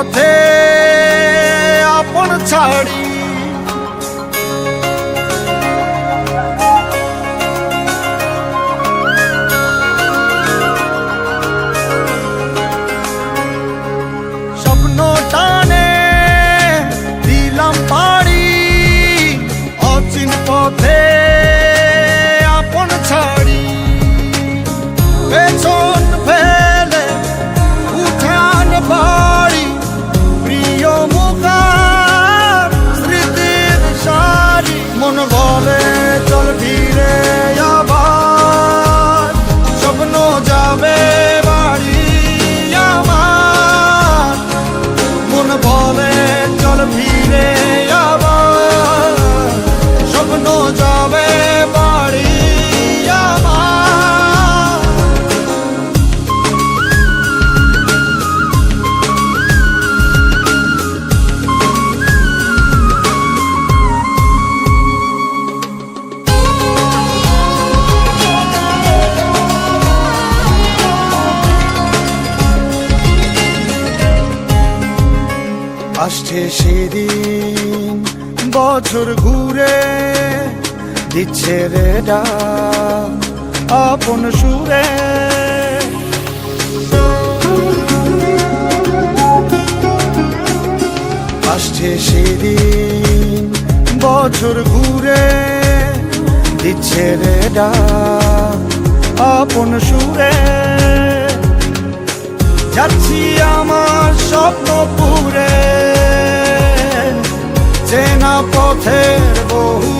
পথে আপন ছাড়ি স্বপ্ন টানে দিলাম পাড়ি অচিন পথে আপন ছাড়ি পেছন ফেলে উঠান বাড়ি প্রিয় মুখার স্মৃতির সারি মন বলে চল ফিরে আবার স্বপ্ন যাবে বাড়ি আমার মন বলে চল ফিরে আবার স্বপ্ন যাবে বাড়ি আমার আসছে সেদিন বছর ঘুরে দিচ্ছে রে ডাক আপন সুরে আসছে সেদিন বছর ঘুরে দিচ্ছে রে ডাক আপন সুরে যাচ্ছি আমার স্বপ্নপুরে চেনা পথের বহু